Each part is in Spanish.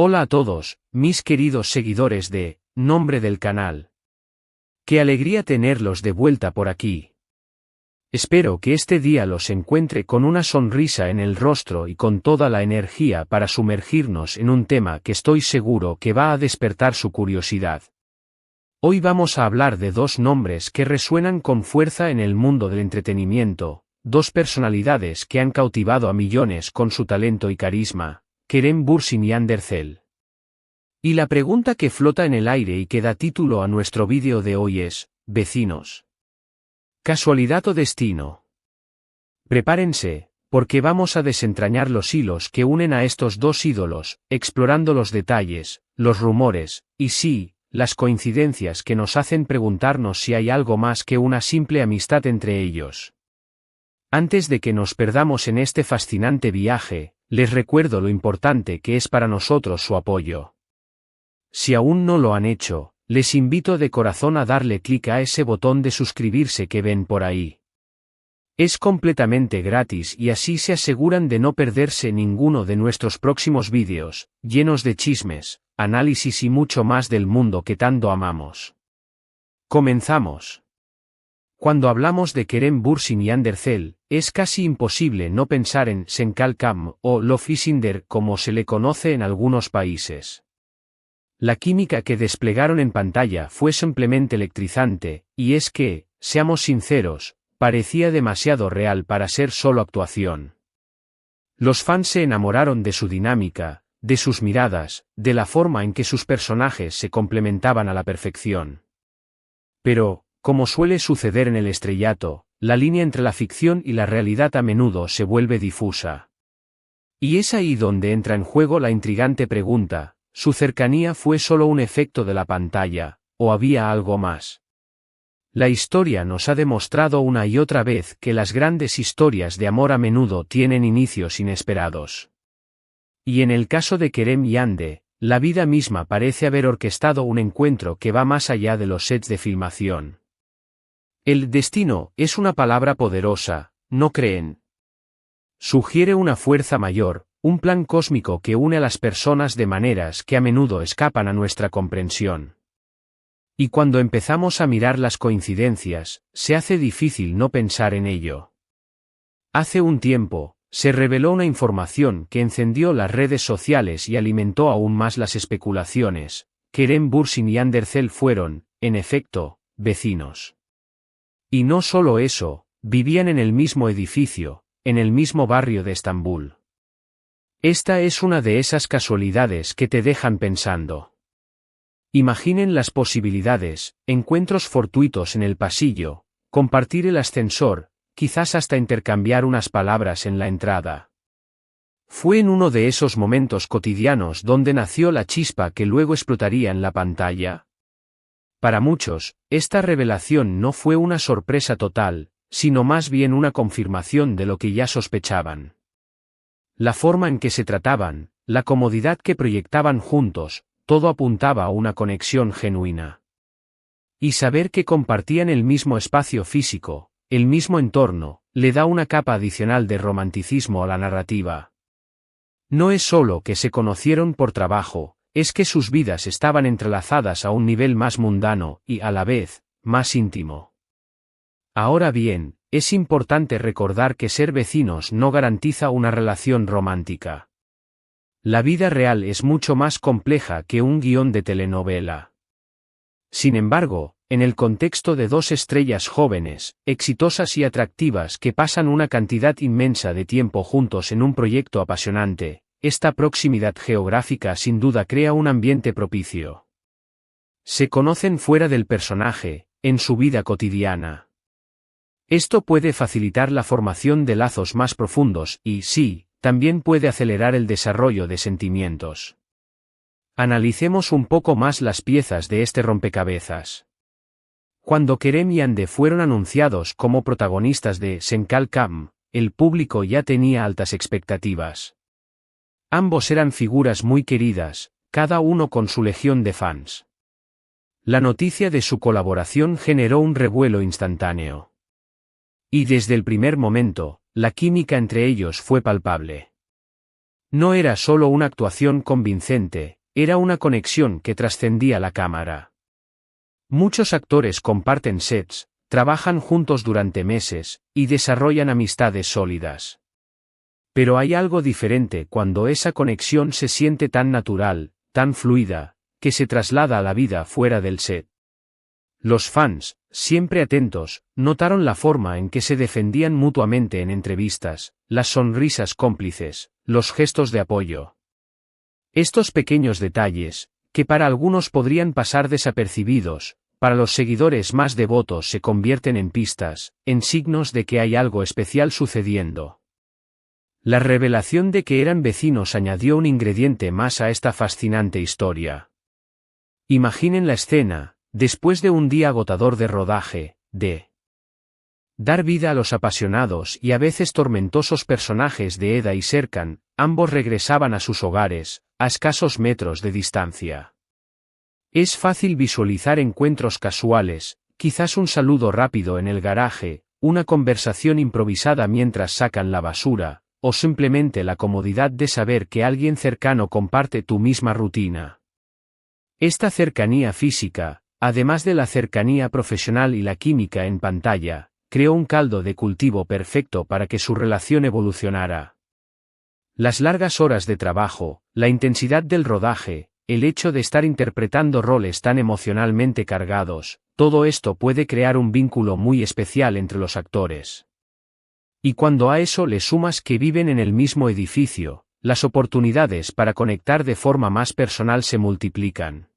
Hola a todos, mis queridos seguidores de Nombre del Canal. Qué alegría tenerlos de vuelta por aquí. Espero que este día los encuentre con una sonrisa en el rostro y con toda la energía para sumergirnos en un tema que estoy seguro que va a despertar su curiosidad. Hoy vamos a hablar de dos nombres que resuenan con fuerza en el mundo del entretenimiento, dos personalidades que han cautivado a millones con su talento y carisma. Kerem Bürsin y Hande Erçel. Y la pregunta que flota en el aire y que da título a nuestro vídeo de hoy es, ¿vecinos? ¿Casualidad o destino? Prepárense, porque vamos a desentrañar los hilos que unen a estos dos ídolos, explorando los detalles, los rumores, y sí, las coincidencias que nos hacen preguntarnos si hay algo más que una simple amistad entre ellos. Antes de que nos perdamos en este fascinante viaje, les recuerdo lo importante que es para nosotros su apoyo. Si aún no lo han hecho, les invito de corazón a darle clic a ese botón de suscribirse que ven por ahí. Es completamente gratis y así se aseguran de no perderse ninguno de nuestros próximos vídeos, llenos de chismes, análisis y mucho más del mundo que tanto amamos. Comenzamos. Cuando hablamos de Kerem Bürsin y Hande Erçel, es casi imposible no pensar en Senkalkam o Love is in the air como se le conoce en algunos países. La química que desplegaron en pantalla fue simplemente electrizante, y es que, seamos sinceros, parecía demasiado real para ser solo actuación. Los fans se enamoraron de su dinámica, de sus miradas, de la forma en que sus personajes se complementaban a la perfección. Pero, como suele suceder en el estrellato, la línea entre la ficción y la realidad a menudo se vuelve difusa. Y es ahí donde entra en juego la intrigante pregunta, ¿su cercanía fue solo un efecto de la pantalla, o había algo más? La historia nos ha demostrado una y otra vez que las grandes historias de amor a menudo tienen inicios inesperados. Y en el caso de Kerem y Hande, la vida misma parece haber orquestado un encuentro que va más allá de los sets de filmación. El destino es una palabra poderosa, ¿no creen? Sugiere una fuerza mayor, un plan cósmico que une a las personas de maneras que a menudo escapan a nuestra comprensión. Y cuando empezamos a mirar las coincidencias, se hace difícil no pensar en ello. Hace un tiempo, se reveló una información que encendió las redes sociales y alimentó aún más las especulaciones. Kerem Bürsin y Hande Erçel fueron, en efecto, vecinos. Y no solo eso, vivían en el mismo edificio, en el mismo barrio de Estambul. Esta es una de esas casualidades que te dejan pensando. Imaginen las posibilidades, encuentros fortuitos en el pasillo, compartir el ascensor, quizás hasta intercambiar unas palabras en la entrada. Fue en uno de esos momentos cotidianos donde nació la chispa que luego explotaría en la pantalla. Para muchos, esta revelación no fue una sorpresa total, sino más bien una confirmación de lo que ya sospechaban. La forma en que se trataban, la comodidad que proyectaban juntos, todo apuntaba a una conexión genuina. Y saber que compartían el mismo espacio físico, el mismo entorno, le da una capa adicional de romanticismo a la narrativa. No es solo que se conocieron por trabajo, es que sus vidas estaban entrelazadas a un nivel más mundano y, a la vez, más íntimo. Ahora bien, es importante recordar que ser vecinos no garantiza una relación romántica. La vida real es mucho más compleja que un guión de telenovela. Sin embargo, en el contexto de dos estrellas jóvenes, exitosas y atractivas que pasan una cantidad inmensa de tiempo juntos en un proyecto apasionante, esta proximidad geográfica sin duda crea un ambiente propicio. Se conocen fuera del personaje, en su vida cotidiana. Esto puede facilitar la formación de lazos más profundos y, sí, también puede acelerar el desarrollo de sentimientos. Analicemos un poco más las piezas de este rompecabezas. Cuando Kerem y Hande fueron anunciados como protagonistas de Senkalkam, el público ya tenía altas expectativas. Ambos eran figuras muy queridas, cada uno con su legión de fans. La noticia de su colaboración generó un revuelo instantáneo. Y desde el primer momento, la química entre ellos fue palpable. No era solo una actuación convincente, era una conexión que trascendía la cámara. Muchos actores comparten sets, trabajan juntos durante meses, y desarrollan amistades sólidas. Pero hay algo diferente cuando esa conexión se siente tan natural, tan fluida, que se traslada a la vida fuera del set. Los fans, siempre atentos, notaron la forma en que se defendían mutuamente en entrevistas, las sonrisas cómplices, los gestos de apoyo. Estos pequeños detalles, que para algunos podrían pasar desapercibidos, para los seguidores más devotos se convierten en pistas, en signos de que hay algo especial sucediendo. La revelación de que eran vecinos añadió un ingrediente más a esta fascinante historia. Imaginen la escena, después de un día agotador de rodaje, de dar vida a los apasionados y a veces tormentosos personajes de Eda y Serkan, ambos regresaban a sus hogares, a escasos metros de distancia. Es fácil visualizar encuentros casuales, quizás un saludo rápido en el garaje, una conversación improvisada mientras sacan la basura, o simplemente la comodidad de saber que alguien cercano comparte tu misma rutina. Esta cercanía física, además de la cercanía profesional y la química en pantalla, creó un caldo de cultivo perfecto para que su relación evolucionara. Las largas horas de trabajo, la intensidad del rodaje, el hecho de estar interpretando roles tan emocionalmente cargados, todo esto puede crear un vínculo muy especial entre los actores. Y cuando a eso le sumas que viven en el mismo edificio, las oportunidades para conectar de forma más personal se multiplican.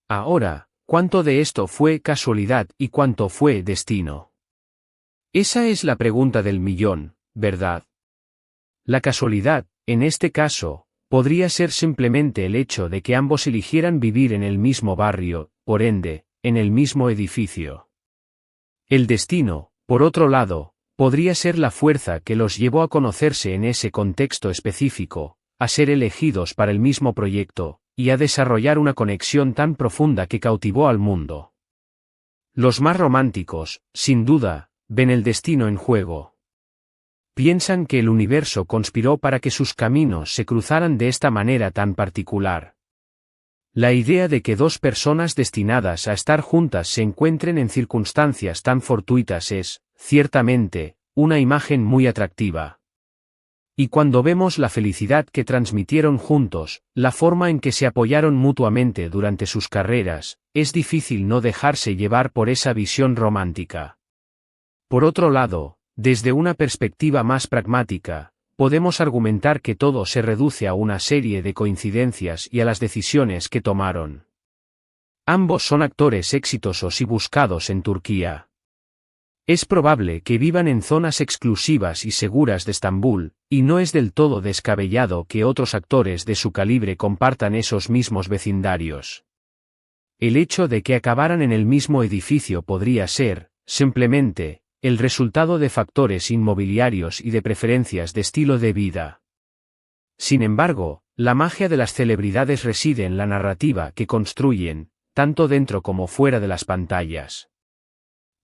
Ahora, ¿cuánto de esto fue casualidad y cuánto fue destino? Esa es la pregunta del millón, ¿verdad? La casualidad, en este caso, podría ser simplemente el hecho de que ambos eligieran vivir en el mismo barrio, por ende, en el mismo edificio. El destino, por otro lado, podría ser la fuerza que los llevó a conocerse en ese contexto específico, a ser elegidos para el mismo proyecto, y a desarrollar una conexión tan profunda que cautivó al mundo. Los más románticos, sin duda, ven el destino en juego. Piensan que el universo conspiró para que sus caminos se cruzaran de esta manera tan particular. La idea de que dos personas destinadas a estar juntas se encuentren en circunstancias tan fortuitas es, ciertamente, una imagen muy atractiva. Y cuando vemos la felicidad que transmitieron juntos, la forma en que se apoyaron mutuamente durante sus carreras, es difícil no dejarse llevar por esa visión romántica. Por otro lado, desde una perspectiva más pragmática, podemos argumentar que todo se reduce a una serie de coincidencias y a las decisiones que tomaron. Ambos son actores exitosos y buscados en Turquía. Es probable que vivan en zonas exclusivas y seguras de Estambul, y no es del todo descabellado que otros actores de su calibre compartan esos mismos vecindarios. El hecho de que acabaran en el mismo edificio podría ser, simplemente, el resultado de factores inmobiliarios y de preferencias de estilo de vida. Sin embargo, la magia de las celebridades reside en la narrativa que construyen, tanto dentro como fuera de las pantallas.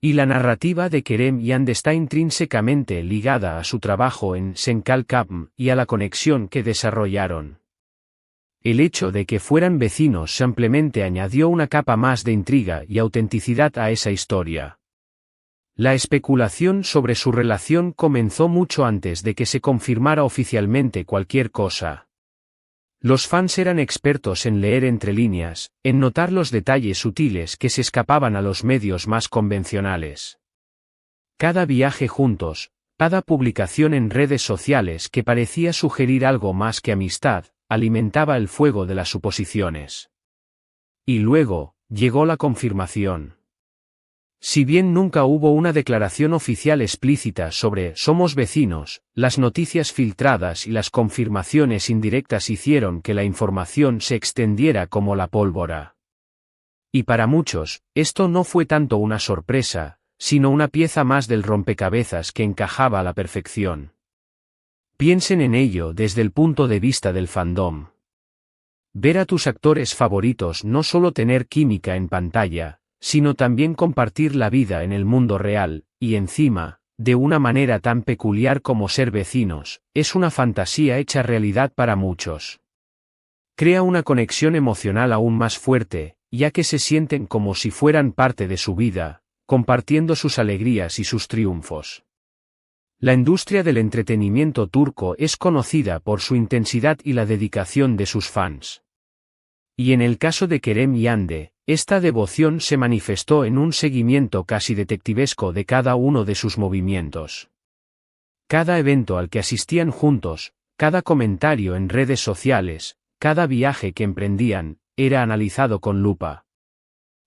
Y la narrativa de Kerem y And está intrínsecamente ligada a su trabajo en Senkal Kapm y a la conexión que desarrollaron. El hecho de que fueran vecinos simplemente añadió una capa más de intriga y autenticidad a esa historia. La especulación sobre su relación comenzó mucho antes de que se confirmara oficialmente cualquier cosa. Los fans eran expertos en leer entre líneas, en notar los detalles sutiles que se escapaban a los medios más convencionales. Cada viaje juntos, cada publicación en redes sociales que parecía sugerir algo más que amistad, alimentaba el fuego de las suposiciones. Y luego, llegó la confirmación. Si bien nunca hubo una declaración oficial explícita sobre «somos vecinos», las noticias filtradas y las confirmaciones indirectas hicieron que la información se extendiera como la pólvora. Y para muchos, esto no fue tanto una sorpresa, sino una pieza más del rompecabezas que encajaba a la perfección. Piensen en ello desde el punto de vista del fandom. Ver a tus actores favoritos no solo tener química en pantalla, sino también compartir la vida en el mundo real, y encima, de una manera tan peculiar como ser vecinos, es una fantasía hecha realidad para muchos. Crea una conexión emocional aún más fuerte, ya que se sienten como si fueran parte de su vida, compartiendo sus alegrías y sus triunfos. La industria del entretenimiento turco es conocida por su intensidad y la dedicación de sus fans. Y en el caso de Kerem y Hande, esta devoción se manifestó en un seguimiento casi detectivesco de cada uno de sus movimientos. Cada evento al que asistían juntos, cada comentario en redes sociales, cada viaje que emprendían, era analizado con lupa.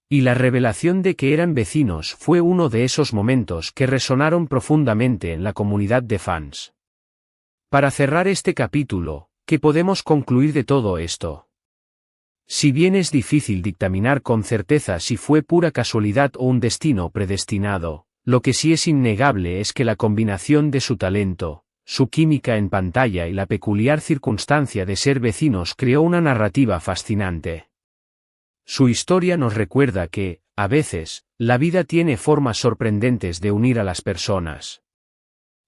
Y la revelación de que eran vecinos fue uno de esos momentos que resonaron profundamente en la comunidad de fans. Para cerrar este capítulo, ¿qué podemos concluir de todo esto? Si bien es difícil dictaminar con certeza si fue pura casualidad o un destino predestinado, lo que sí es innegable es que la combinación de su talento, su química en pantalla y la peculiar circunstancia de ser vecinos creó una narrativa fascinante. Su historia nos recuerda que, a veces, la vida tiene formas sorprendentes de unir a las personas.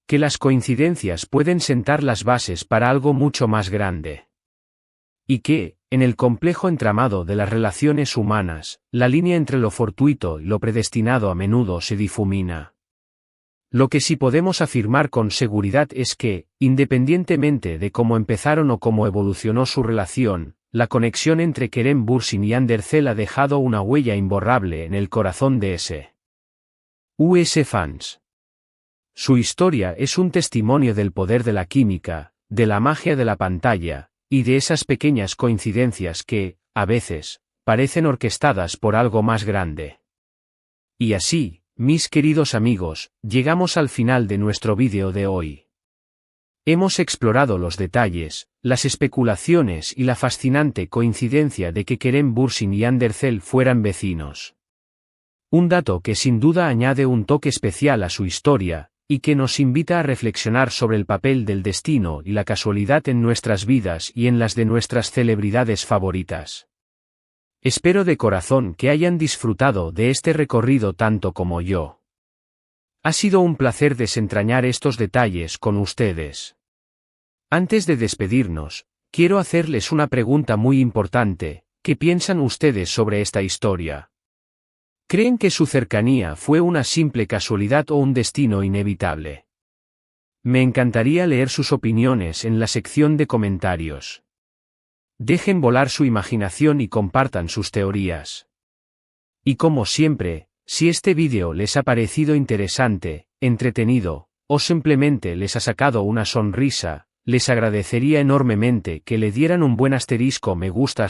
Que las coincidencias pueden sentar las bases para algo mucho más grande. Y que, en el complejo entramado de las relaciones humanas, la línea entre lo fortuito y lo predestinado a menudo se difumina. Lo que sí podemos afirmar con seguridad es que, independientemente de cómo empezaron o cómo evolucionó su relación, la conexión entre Kerem Bürsin y Hande Erçel ha dejado una huella imborrable en el corazón de US fans. Su historia es un testimonio del poder de la química, de la magia de la pantalla, y de esas pequeñas coincidencias que, a veces, parecen orquestadas por algo más grande. Y así, mis queridos amigos, llegamos al final de nuestro vídeo de hoy. Hemos explorado los detalles, las especulaciones y la fascinante coincidencia de que Kerem Bürsin y Hande Erçel fueran vecinos. Un dato que sin duda añade un toque especial a su historia, y que nos invita a reflexionar sobre el papel del destino y la casualidad en nuestras vidas y en las de nuestras celebridades favoritas. Espero de corazón que hayan disfrutado de este recorrido tanto como yo. Ha sido un placer desentrañar estos detalles con ustedes. Antes de despedirnos, quiero hacerles una pregunta muy importante: ¿qué piensan ustedes sobre esta historia? ¿Creen que su cercanía fue una simple casualidad o un destino inevitable? Me encantaría leer sus opiniones en la sección de comentarios. Dejen volar su imaginación y compartan sus teorías. Y como siempre, si este vídeo les ha parecido interesante, entretenido, o simplemente les ha sacado una sonrisa, les agradecería enormemente que le dieran un buen me gusta.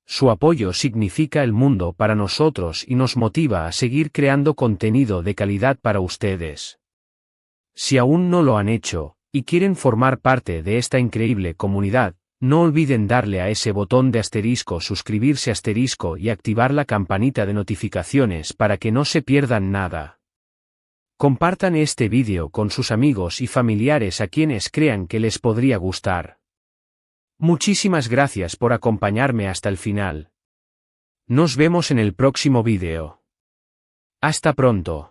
Su apoyo significa el mundo para nosotros y nos motiva a seguir creando contenido de calidad para ustedes. Si aún no lo han hecho, y quieren formar parte de esta increíble comunidad, no olviden darle a ese botón de suscribirse y activar la campanita de notificaciones para que no se pierdan nada. Compartan este vídeo con sus amigos y familiares a quienes crean que les podría gustar. Muchísimas gracias por acompañarme hasta el final. Nos vemos en el próximo vídeo. Hasta pronto.